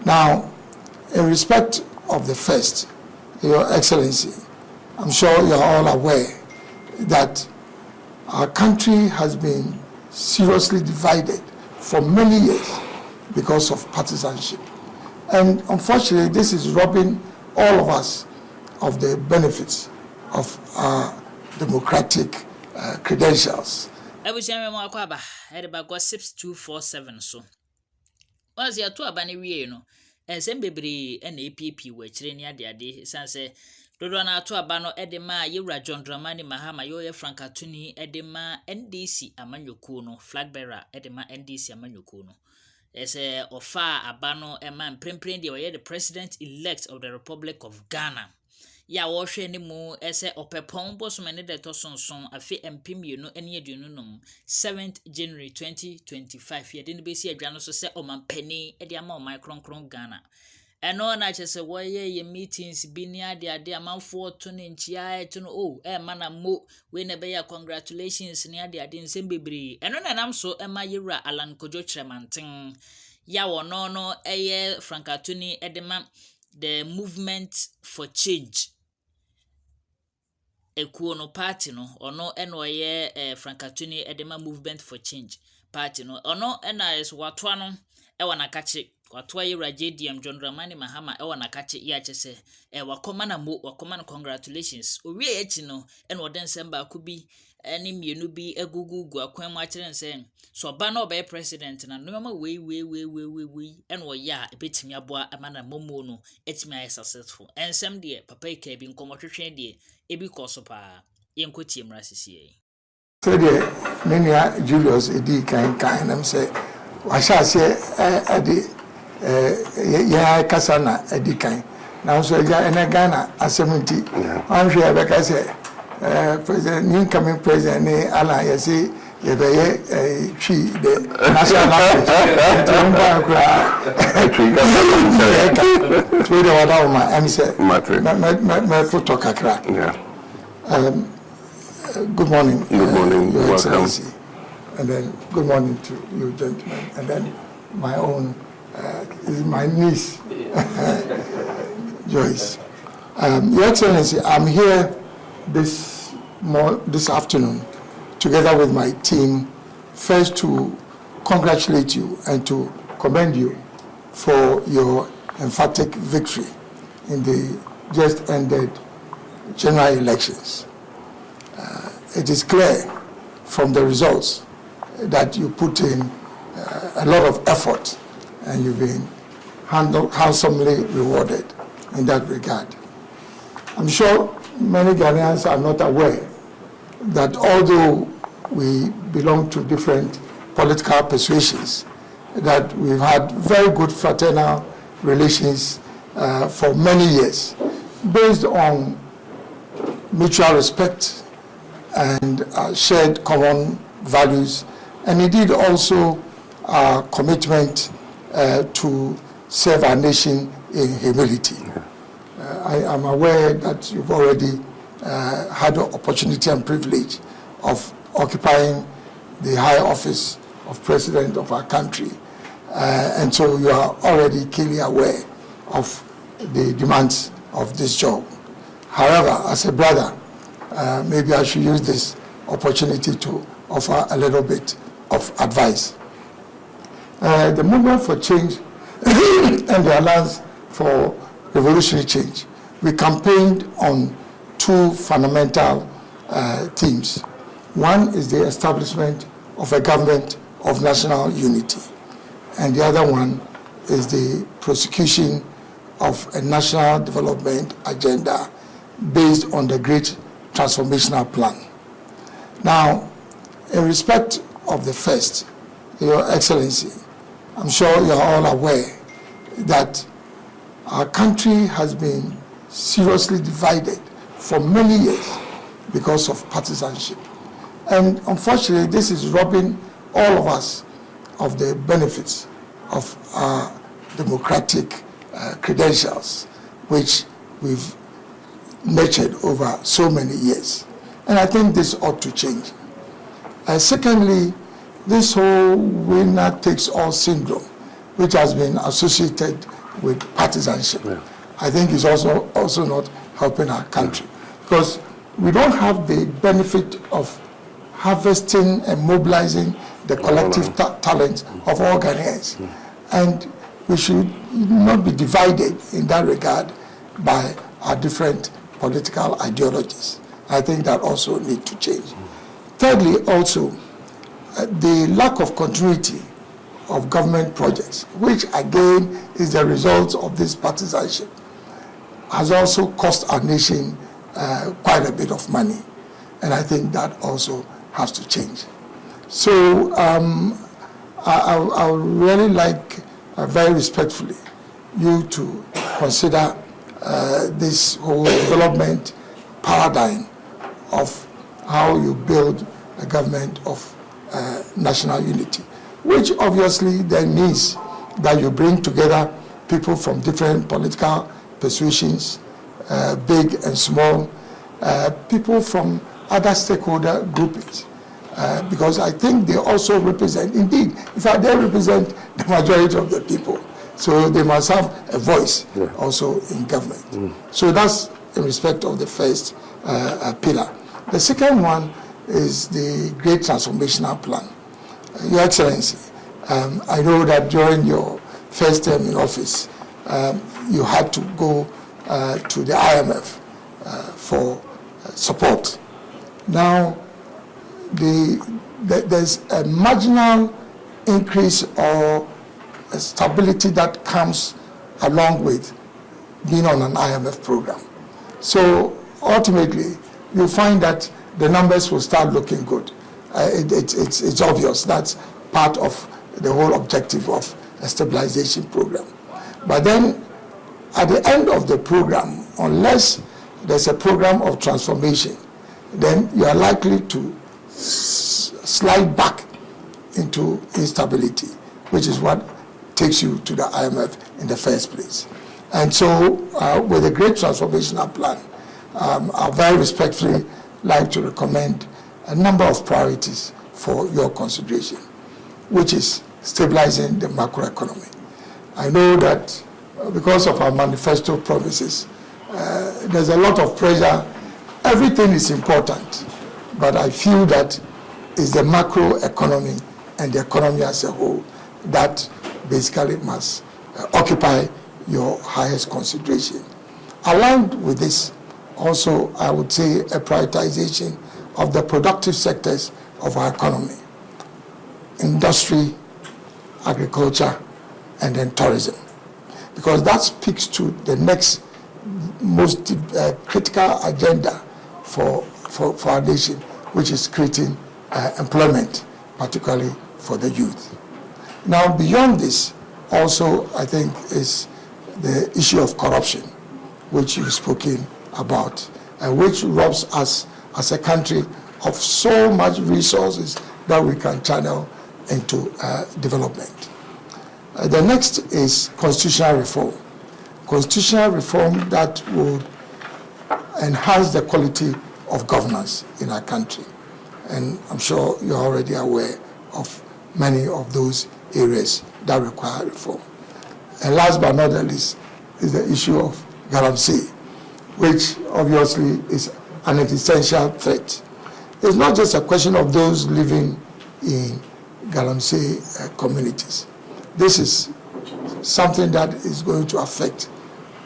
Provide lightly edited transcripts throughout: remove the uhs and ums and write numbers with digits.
Now, in respect of the first, Your Excellency, I'm sure you're all aware that our country has been seriously divided for many years because of partisanship. And unfortunately, this is robbing all of us of the benefits of our democratic credentials. I was young Makwaba, had about gossips 247 so. Was your two abani no, and some baby and APP were training the day, Sanse. Dodona to abano edema yura John Dramani Mahama yoye Frankatuni edema NDC amanyukuno flag bearer edema NDC amanyukuno. Ese ofa abano eman prempren de the president elect of the Republic of Ghana. Ya wohwe ni mu ese opepon bosomene de tosonson afi mpim no ene aduonu nom 7th January 2025 ye de ne besi adwa so se omampani e de ama o micron Ghana. Eno na chese woye ye meetings bi ni ade amanfo to ne nchia to no oh mana mo we ne be ya congratulations ni ade nsem bebre eno na nam so ema yewura Alan Kojo Kyeremanteng ya wono no eye Frankatuni edema the movement for change ekuo no party no ono eno ye Frankatuni edema movement for change party no ono ena is watwa no e wana kache watwa yewura JDM John Dramani Mahama e wana kache ya chese wakoma na mo wakoma na congratulations owie echi no eno oden semba akubi eni mienu bi egugugu akwan mu akire nse so ba na obey president na no ma we eno ya ebetimi aboa amana momo no etimi ay successful ensem de papa ika bi nkomotwetwe de ebi koso pa yenkotie mrasisi said Nenia Julius edi kan nam say washa se edi ya kasana edi kan now so ya ena Ghana asementi anhwe abeka say president incoming president ni ala yesi yebeye twi the national twi the wada ma am say my photo kakra good morning. Good morning. Your Welcome. Excellency. And then good morning to you gentlemen. And then my own, is my niece, Joyce. Your Excellency, I'm here this afternoon together with my team, first to congratulate you and to commend you for your emphatic victory in the just ended general elections. It is clear from the results that you put in a lot of effort and you've been handsomely rewarded in that regard. I'm sure many Ghanaians are not aware that although we belong to different political persuasions, that we've had very good fraternal relations for many years based on mutual respect and shared common values, and indeed also our commitment to serve our nation in humility. I am aware that you've already had the opportunity and privilege of occupying the high office of President of our country, and so you are already keenly aware of the demands of this job. However, as a brother, maybe I should use this opportunity to offer a little bit of advice. The movement for change and the Alliance for Revolutionary Change, we campaigned on two fundamental themes. One is the establishment of a government of national unity, and the other one is the prosecution of a national development agenda based on the Great Transformational Plan. Now, in respect of the first, Your Excellency, I'm sure you're all aware that our country has been seriously divided for many years because of partisanship. And unfortunately, this is robbing all of us of the benefits of our democratic credentials, which we've nurtured over so many years. And I think this ought to change. Secondly, this whole winner takes all syndrome, which has been associated with partisanship. I think is also not helping our country, because we don't have the benefit of harvesting and mobilizing the collective talent of all Ghanaians. And we should not be divided in that regard by our different political ideologies. I think that also needs to change. Thirdly, also, the lack of continuity of government projects, which again is the result of this partisanship, has also cost our nation quite a bit of money. And I think that also has to change. So I would really like, very respectfully, you to consider this whole development paradigm of how you build a government of national unity, which obviously then means that you bring together people from different political persuasions, big and small, people from other stakeholder groupings, because I think they also represent, indeed, in fact, they represent the majority of the people. So they must have a voice also in government. So that's in respect of the first pillar. The second one is the Great Transformational Plan. Your Excellency, I know that during your first term in office, you had to go to the IMF for support. Now, there's a marginal increase or a stability that comes along with being on an IMF program. So ultimately, you find that the numbers will start looking good. It's obvious. That's part of the whole objective of a stabilization program. But then, at the end of the program, unless there's a program of transformation, then you are likely to slide back into instability, which is what takes you to the IMF in the first place. And so, with the Great Transformational Plan, I very respectfully like to recommend a number of priorities for your consideration, which is stabilizing the macroeconomy. I know that because of our manifesto promises, there's a lot of pressure. Everything is important, but I feel that it's the macroeconomy and the economy as a whole that basically must occupy your highest consideration. Aligned with this, also, I would say a prioritization of the productive sectors of our economy: industry, agriculture, and then tourism. Because that speaks to the next most critical agenda for our nation, which is creating employment, particularly for the youth. Now, beyond this, also, I think, is the issue of corruption, which you've spoken about, and which robs us as a country of so much resources that we can channel into development. The next is constitutional reform. Constitutional reform that would enhance the quality of governance in our country. And I'm sure you're already aware of many of those areas that require reform. And last but not the least is the issue of Galamsey, which obviously is an existential threat. It's not just a question of those living in Galamsey communities. This is something that is going to affect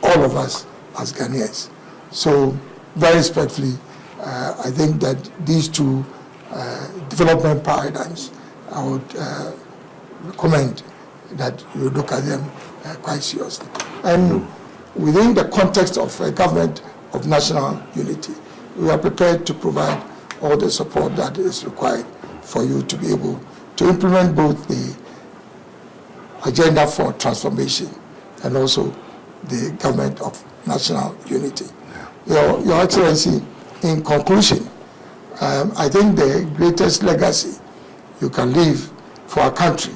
all of us as Ghanaians. So, very respectfully, I think that these two development paradigms, I would recommend that you look at them quite seriously. And within the context of a government of national unity, we are prepared to provide all the support that is required for you to be able to implement both the agenda for transformation and also the government of national unity. Your Excellency, in conclusion, I think the greatest legacy you can leave for our country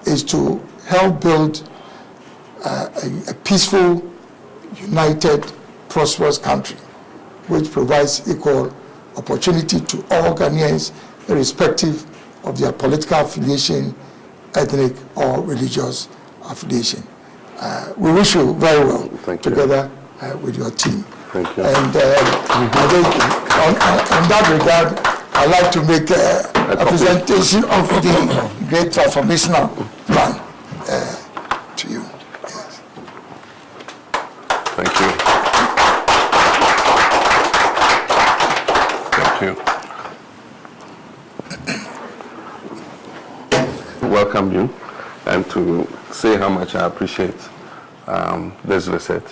is to help build a peaceful, united, prosperous country which provides equal opportunity to all Ghanaians, irrespective of their political affiliation, ethnic or religious affiliation. we wish you very well together with your team. Thank you. And I think on that regard, I'd like to make a presentation of the great transformational plan to you. Yes. Thank you. Welcome you, and to say how much I appreciate this visit,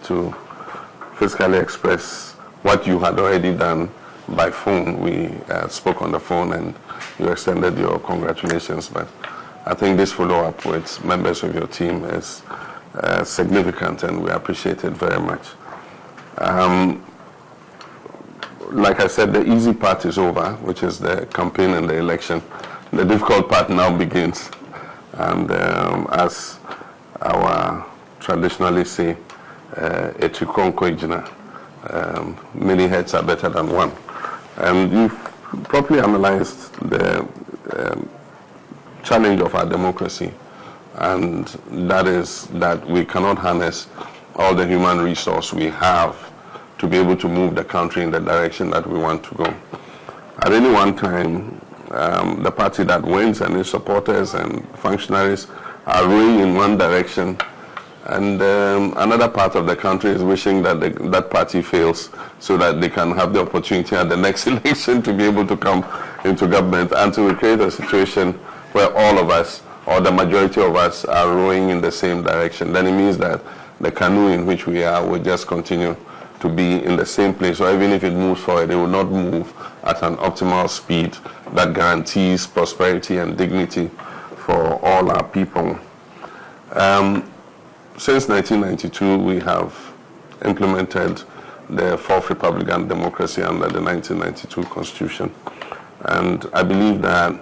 to physically express what you had already done by phone. We spoke on the phone and you extended your congratulations, but I think this follow-up with members of your team is significant, and we appreciate it very much. Like I said, the easy part is over, which is the campaign and the election. The difficult part now begins. And as our traditionally say, many heads are better than one. And you've properly analyzed the challenge of our democracy, and that is that we cannot harness all the human resource we have to be able to move the country in the direction that we want to go. At any one time, the party that wins and its supporters and functionaries are rowing in one direction, and another part of the country is wishing that that party fails so that they can have the opportunity at the next election to be able to come into government, and to create a situation where all of us, or the majority of us, are rowing in the same direction. Then it means that the canoe in which we are will just continue to be in the same place, or even if it moves forward, it will not move at an optimal speed that guarantees prosperity and dignity for all our people. Since 1992, we have implemented the fourth Republican democracy under the 1992 Constitution. And I believe that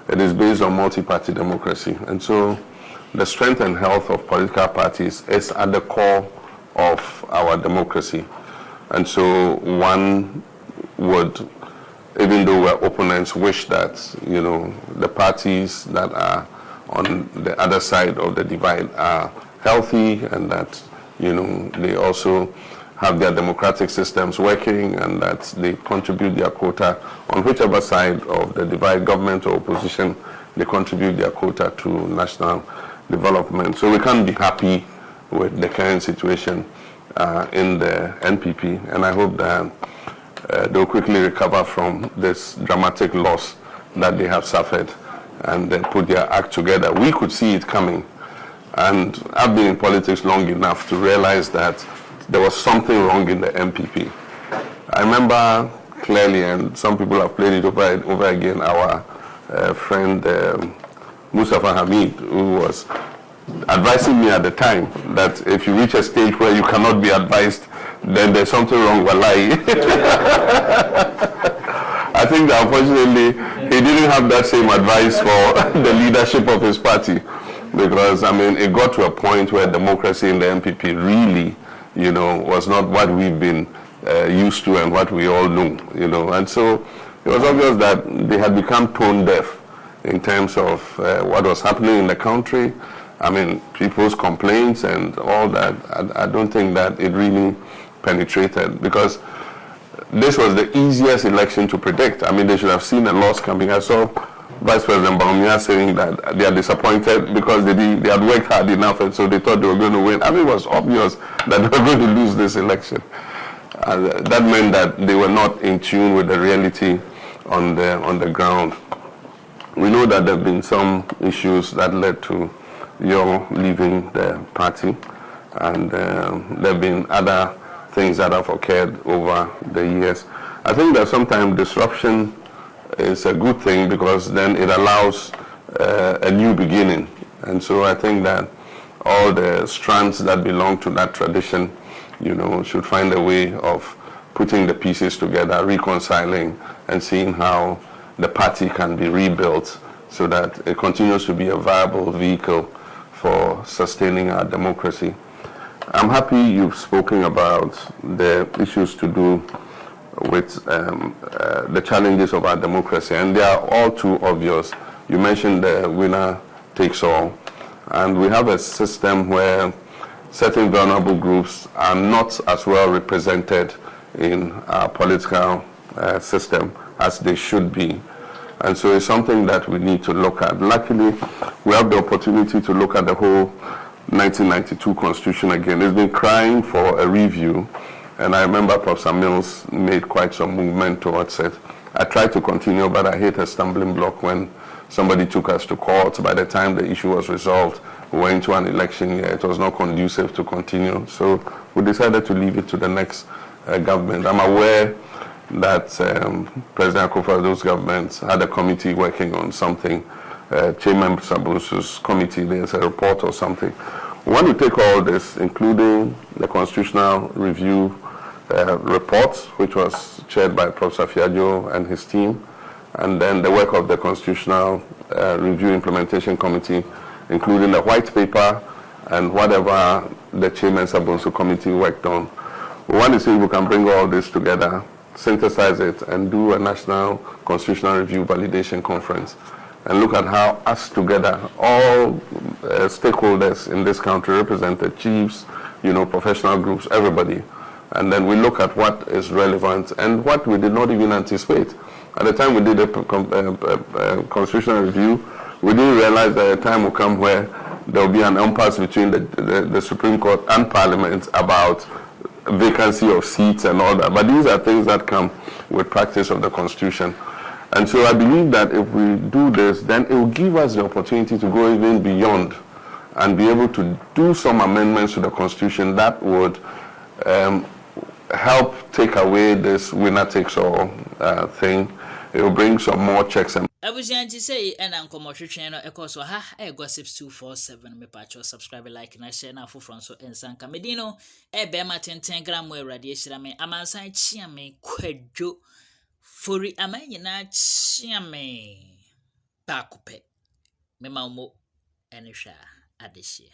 it is based on multi-party democracy. And so the strength and health of political parties is at the core of our democracy. And so one would, even though we're opponents, wish that, the parties that are on the other side of the divide are healthy, and that, they also have their democratic systems working, and that they contribute their quota on whichever side of the divide, government or opposition, they contribute their quota to national development. So we can't be happy with the current situation in the NPP, and I hope that they'll quickly recover from this dramatic loss that they have suffered, and put their act together. We could see it coming, and I've been in politics long enough to realize that there was something wrong in the NPP. I remember clearly, and some people have played it over again, our friend Mustafa Hamid, who was advising me at the time that if you reach a stage where you cannot be advised, then there's something wrong, wallahi. I think that unfortunately he didn't have that same advice for the leadership of his party, because it got to a point where democracy in the NPP really, was not what we've been used to and what we all knew, and so it was obvious that they had become tone deaf in terms of what was happening in the country. People's complaints and all that, I don't think that it really penetrated, because this was the easiest election to predict. They should have seen a loss coming. I saw Vice President Bawumia saying that they are disappointed because they had worked hard enough, and so they thought they were going to win. It was obvious that they were going to lose this election. That meant that they were not in tune with the reality on the ground. We know that there have been some issues that led to your leaving the party, and there have been other things that have occurred over the years. I think that sometimes disruption is a good thing, because then it allows a new beginning. And so I think that all the strands that belong to that tradition, should find a way of putting the pieces together, reconciling, and seeing how the party can be rebuilt so that it continues to be a viable vehicle for sustaining our democracy. I'm happy you've spoken about the issues to do with the challenges of our democracy, and they are all too obvious. You mentioned the winner takes all, And we have a system where certain vulnerable groups are not as well represented in our political system as they should be. And so it's something that we need to look at. Luckily, we have the opportunity to look at the whole 1992 Constitution again. It's been crying for a review, and I remember Professor Mills made quite some movement towards it. I tried to continue, but I hit a stumbling block when somebody took us to court. By the time the issue was resolved, we went into an election year. It was not conducive to continue. So we decided to leave it to the next government. I'm aware that President Akufo-Addo's government had a committee working on something. Chairman Sabusu's committee, there's a report or something. We want to take all this, including the constitutional review report, which was chaired by Professor Fiajo and his team, and then the work of the Constitutional Review Implementation Committee, including the white paper and whatever the Chairman Sabusu committee worked on. We want to see if we can bring all this together, synthesize it, and do a national constitutional review validation conference and look at how us together, all stakeholders in this country, represented chiefs, professional groups, everybody, and then we look at what is relevant and what we did not even anticipate. At the time we did a constitutional review, we didn't realize that a time will come where there will be an impasse between the Supreme Court and Parliament about vacancy of seats and all that. But these are things that come with practice of the Constitution. And so I believe that if we do this, then it will give us the opportunity to go even beyond and be able to do some amendments to the Constitution that would help take away this winner-takes-all thing. It will bring some more checks and Abuzianti say and Uncle Channel Echoes or Ha Gossips 247 me patch or subscribe like and share now for Franco and San Camedino e Bema 10 gram where radiation me Amansa Chiame Quejo Furi Amayina Chiame Bakupe Memamo Anisha Adishie.